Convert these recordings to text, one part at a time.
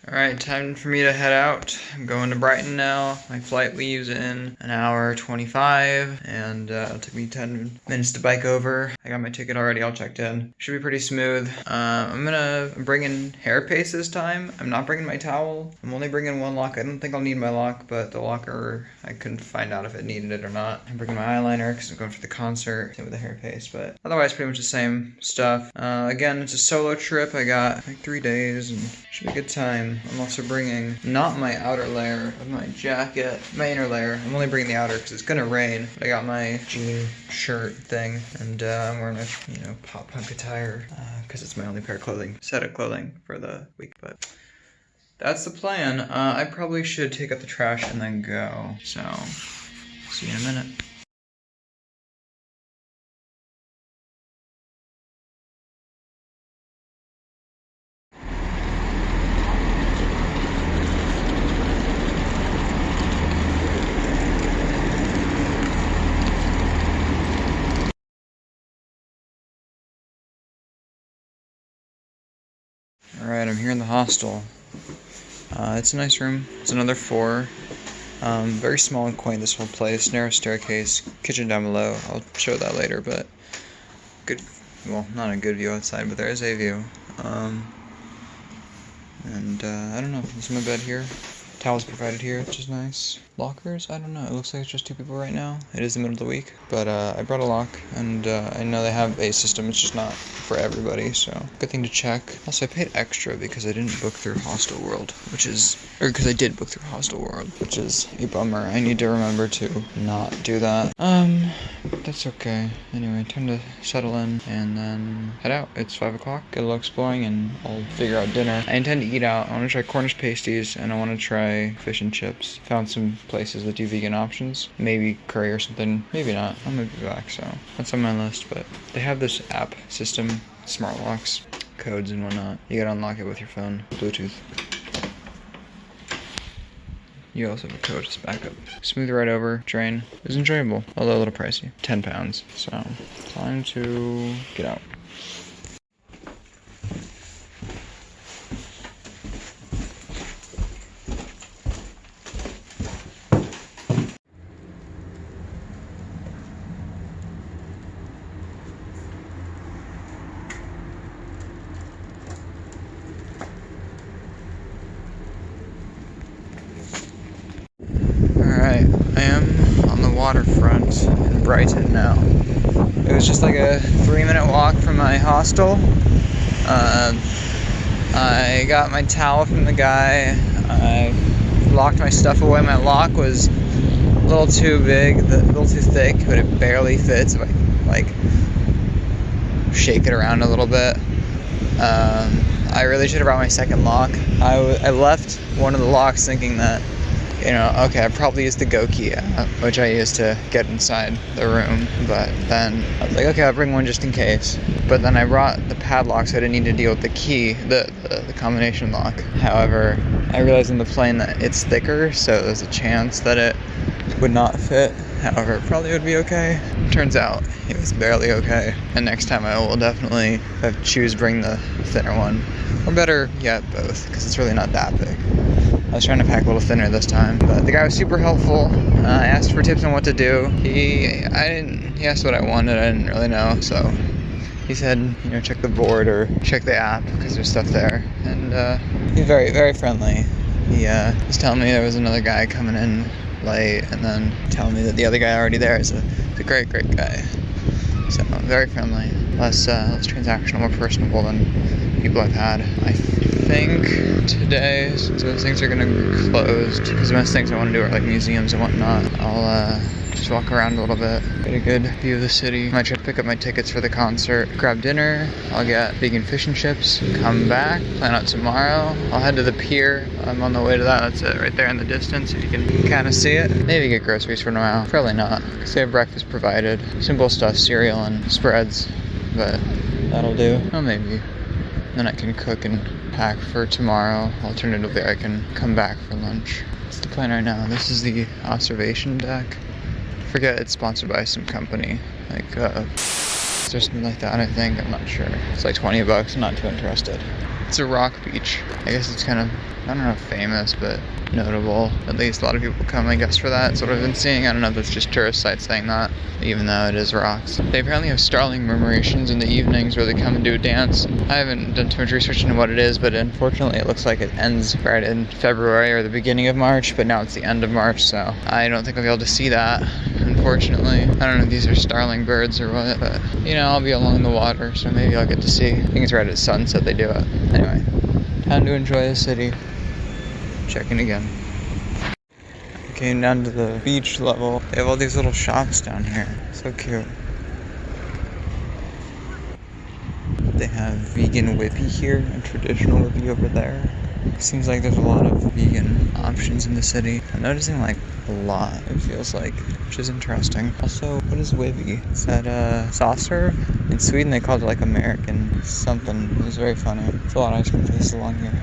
Alright, time for me to head out. I'm going to Brighton now. My flight leaves in an hour 25, and it took me 10 minutes to bike over. I got my ticket already, all checked in. Should be pretty smooth. I'm gonna bring in hair paste this time. I'm not bringing my towel. I'm only bringing one lock. I don't think I'll need my lock, but the locker, I couldn't find out if it needed it or not. I'm bringing my eyeliner because I'm going for the concert. Same with the hair paste, but otherwise pretty much the same stuff. Again, it's a solo trip. I got like 3 days and should be a good time. I'm also bringing not my outer layer of my jacket, my inner layer. I'm only bringing the outer because it's gonna rain. But I got my jean shirt thing, and I'm wearing a pop punk attire because it's my only pair of set of clothing for the week. But that's the plan. I probably should take out the trash and then go. So see you in a minute. Alright, I'm here in the hostel. It's a nice room. It's another 4. Very small and quaint, this whole place. Narrow staircase, kitchen down below. I'll show that later, but good, well, not a good view outside, but there is a view. I don't know, there's my bed here. Towels provided here, which is nice. Lockers? I don't know. It looks like it's just 2 people right now. It is the middle of the week, but I brought a lock, and I know they have a system. It's just not for everybody, so good thing to check. Also, I paid extra because I didn't book through Hostel World, because I did book through Hostel World, which is a bummer. I need to remember to not do that. That's okay. Anyway, time to settle in and then head out. It's 5 o'clock. Get a little exploring, and I'll figure out dinner. I intend to eat out. I want to try Cornish pasties, and I want to try fish and chips. Found some places that do vegan options. Maybe curry or something. Maybe not. I'm gonna be back, so that's on my list. But they have this app system, smart locks, codes and whatnot. You gotta unlock it with your phone, Bluetooth. You also have a code as backup. Smooth right over, drain. It was enjoyable, although a little pricey. £10. So time to get out. Alright, I am on the waterfront in Brighton now. It was just like a 3-minute walk from my hostel. I got my towel from the guy. I locked my stuff away. My lock was a little too big, a little too thick, but it barely fits if I like shake it around a little bit. I really should have brought my second lock. I left one of the locks thinking that, okay, I probably used the Lowkey app, which I used to get inside the room, but then I was like, okay, I'll bring one just in case. But then I brought the padlock, so I didn't need to deal with the key, the combination lock. However, I realized in the plane that it's thicker, so there's a chance that it would not fit. However, it probably would be okay. Turns out, it was barely okay. And next time I will definitely, if I choose, bring the thinner one. Or better yet, both, because it's really not that big. I was trying to pack a little thinner this time, but the guy was super helpful. I asked for tips on what to do. He asked what I wanted. I didn't really know, so he said, check the board or check the app because there's stuff there. And he's very, very friendly. He was telling me there was another guy coming in late, and then telling me that the other guy already there is a great, great guy. So very friendly, less transactional, more personable than people I've had. I think today, since those things are gonna be closed, because most things I want to do are like museums and whatnot, I'll just walk around a little bit, get a good view of the city. I might try to pick up my tickets for the concert, grab dinner. I'll get vegan fish and chips, come back, plan out tomorrow. I'll head to the pier. I'm on the way to that. That's it right there in the distance, if you can kind of see it. Maybe get groceries for tomorrow. Probably not, because they have breakfast provided. Simple stuff, cereal and spreads, but that'll do. Oh, maybe. Then I can cook and pack for tomorrow. Alternatively, I can come back for lunch. That's the plan right now. This is the observation deck. I forget, it's sponsored by some company, like or something like that, I think. I'm not sure. It's like $20. I'm not too interested. It's a rock beach. I guess it's kind of, I don't know, famous, but notable. At least a lot of people come, I guess, for that. That's what I've been seeing. I don't know if it's just tourist sites saying that, even though it is rocks. They apparently have starling murmurations in the evenings where they come and do a dance. I haven't done too much research into what it is, but unfortunately it looks like it ends right in February or the beginning of March, but now it's the end of March, so I don't think I'll be able to see that, unfortunately. I don't know if these are starling birds or what, but, you know, I'll be along the water, so maybe I'll get to see. I think it's right at sunset they do it. Anyway, time to enjoy the city. Checking again. Came down to the beach level. They have all these little shops down here. So cute. They have vegan whippy here and traditional whippy over there. Seems like there's a lot of vegan options in the city. I'm noticing like a lot, it feels like, which is interesting. Also, what is whippy? Is that soft serve? In Sweden they called it like American something. It was very funny. There's a lot of ice cream places along here.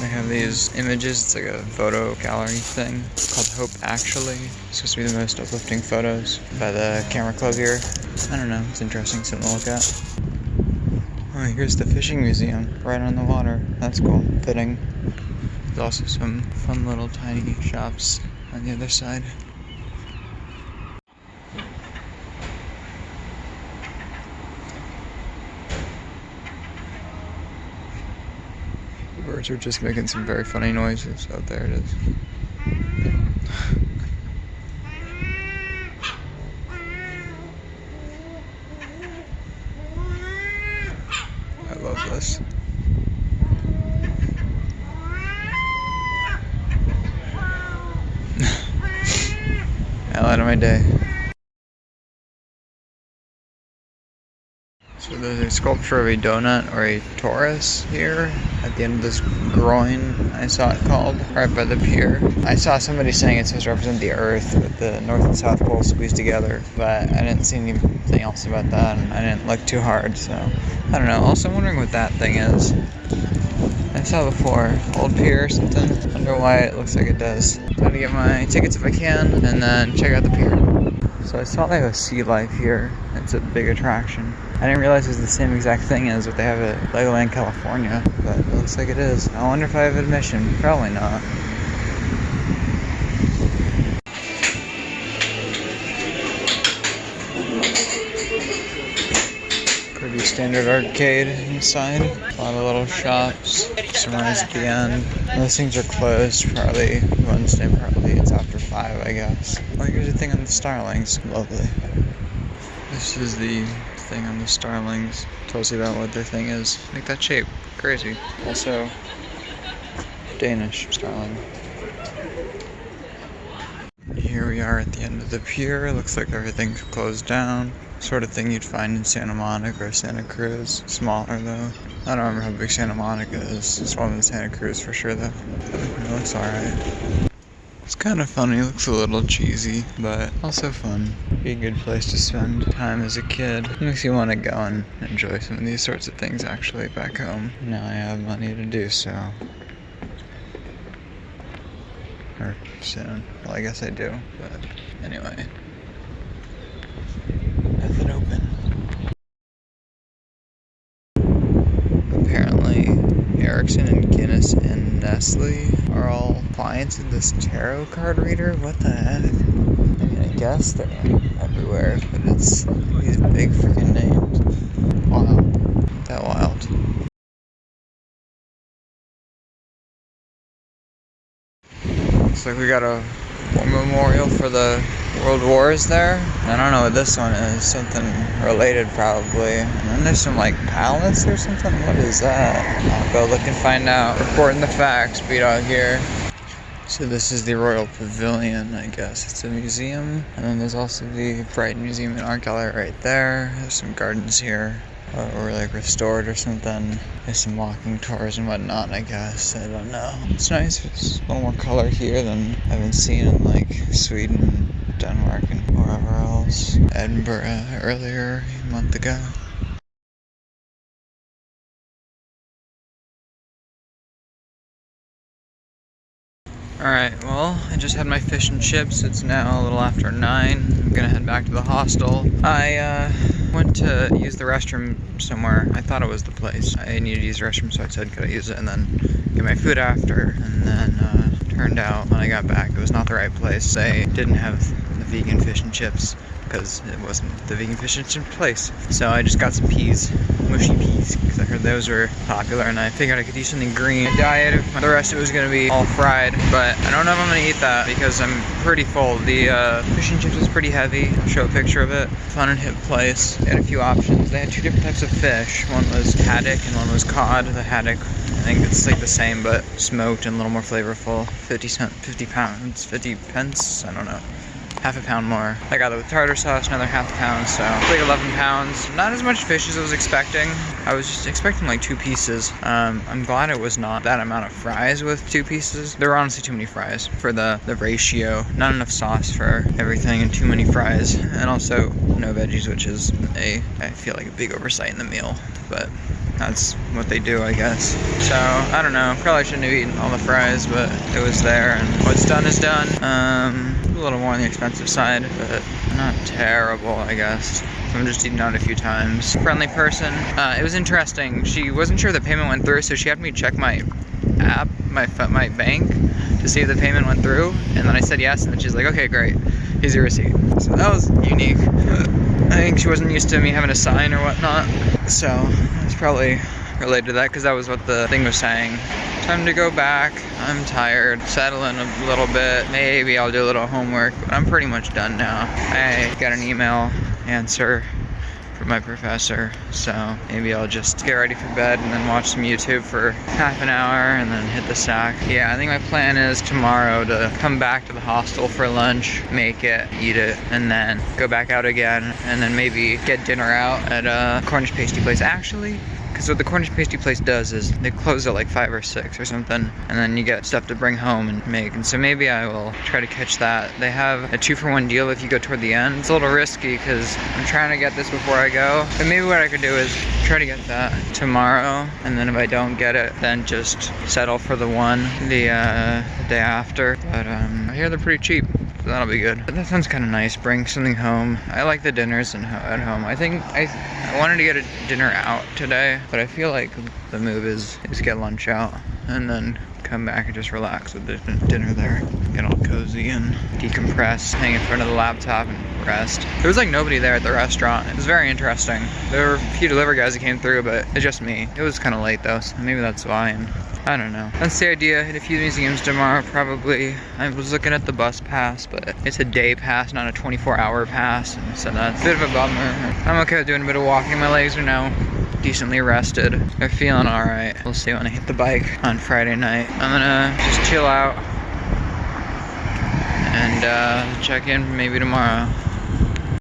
They have these images, it's like a photo gallery thing called Hope Actually. It's supposed to be the most uplifting photos by the camera club here. I don't know, it's interesting, something to look at. Oh, here's the fishing museum, right on the water. That's cool, fitting. There's also some fun little tiny shops on the other side. Birds are just making some very funny noises. Oh, there it is. I love this. Highlight of my day. So there's a sculpture of a donut or a Taurus here at the end of this groin, I saw it called, right by the pier. I saw somebody saying it's supposed to represent the Earth with the North and South Pole squeezed together, but I didn't see anything else about that, and I didn't look too hard, so I don't know. Also, I'm wondering what that thing is. I saw before, old pier or something. Wonder why it looks like it does. Time to get my tickets if I can, and then check out the pier. So I saw they have a sea life here. It's a big attraction. I didn't realize it was the same exact thing as what they have at Legoland, California, but it looks like it is. I wonder if I have admission. Probably not. Pretty standard arcade inside. A lot of little shops. Sunrise at the end. Those things are closed probably Wednesday, probably. It's after 5, I guess. Oh, here's the thing on the starlings. Lovely. This is the thing on the starlings. Tells you about what their thing is. Make that shape. Crazy. Also, Danish starling. Here we are at the end of the pier. Looks like everything's closed down. Sort of thing you'd find in Santa Monica or Santa Cruz. Smaller though. I don't remember how big Santa Monica is. It's smaller than Santa Cruz for sure though. It looks alright. It's kind of funny, looks a little cheesy, but also fun. Be a good place to spend time as a kid. Makes you want to go and enjoy some of these sorts of things actually back home. Now I have money to do so. Or soon. Well, I guess I do, but anyway. Nothing open. Apparently, Ericsson and Guinness and Nestle are all clients of this tarot card reader. What the heck? I mean, I guess they're everywhere, but it's these big freaking names. Wow. Isn't that wild? Looks like we got a war memorial for the World Wars there. I don't know what this one is. Something related probably. And then there's some like palace or something. What is that? I'll go look and find out. Reporting the facts, beat out here. So this is the Royal Pavilion, I guess. It's a museum. And then there's also the Brighton Museum and Art Gallery right there. There's some gardens here. Or like restored or something. There's some walking tours and whatnot, I guess. I don't know. It's nice. There's a little more color here than I've been seeing in like Sweden, Denmark, and wherever else. Edinburgh earlier a month ago. Alright, well, I just had my fish and chips. It's now a little after 9. I'm gonna head back to the hostel. I went to use the restroom somewhere. I thought it was the place. I needed to use the restroom, so I said, could I use it? And then get my food after. And then turned out when I got back, it was not the right place. They didn't have the vegan fish and chips because it wasn't the vegan fish and chip place. So I just got some peas, mushy peas, because I heard those were popular, and I figured I could do something green. My diet, if the rest of it was going to be all fried, but I don't know if I'm going to eat that because I'm pretty full. The fish and chips was pretty heavy. I'll show a picture of it. Fun and hip place. They had a few options. They had two different types of fish. One was haddock and one was cod. The haddock, I think it's like the same, but smoked and a little more flavorful. 50 pounds, 50 pence, I don't know. Half a pound more. I got it with tartar sauce, another half a pound, so it's like 11 pounds. Not as much fish as I was expecting. I was just expecting like 2 pieces. I'm glad it was not that amount of fries with 2 pieces. There were honestly too many fries for the ratio. Not enough sauce for everything and too many fries. And also no veggies, which is I feel like a big oversight in the meal, but that's what they do, I guess. So, I don't know, probably shouldn't have eaten all the fries, but it was there, and what's done is done. A little more on the expensive side, but not terrible, I guess. So I'm just eating out a few times. Friendly person. It was interesting. She wasn't sure the payment went through, so she had me check my app, my bank, to see if the payment went through, and then I said yes, and then she's like, okay, great, here's your receipt. So that was unique. I think she wasn't used to me having a sign or whatnot, so it's probably related to that, because that was what the thing was saying. Time to go back. I'm tired. Settle in a little bit. Maybe I'll do a little homework, but I'm pretty much done now. I got an email answer from my professor, so maybe I'll just get ready for bed and then watch some YouTube for half an hour and then hit the sack. Yeah, I think my plan is tomorrow to come back to the hostel for lunch, make it, eat it, and then go back out again, and then maybe get dinner out at a Cornish pastry place. Actually, because what the Cornish pastry place does is they close at like 5 or 6 or something, and then you get stuff to bring home and make. And so maybe I will try to catch that. They have a 2-for-1 deal if you go toward the end. It's a little risky because I'm trying to get this before I go. But maybe what I could do is try to get that tomorrow, and then if I don't get it, then just settle for the day after. But I hear they're pretty cheap. So that'll be good. But that sounds kind of nice. Bring something home. I like the dinners at home. I think I wanted to get a dinner out today, but I feel like the move is get lunch out and then come back and just relax with the dinner there. Get all cozy and decompress, hang in front of the laptop and rest. There was like nobody there at the restaurant. It was very interesting. There were a few delivery guys that came through, but it's just me. It was kind of late though, so maybe that's why. And I don't know. That's the idea. Hit a few museums tomorrow, probably. I was looking at the bus pass, but it's a day pass, not a 24-hour pass. And so that's a bit of a bummer. I'm okay with doing a bit of walking. My legs are now decently rested. They're feeling alright. We'll see when I hit the bike on Friday night. I'm gonna just chill out and check in maybe tomorrow.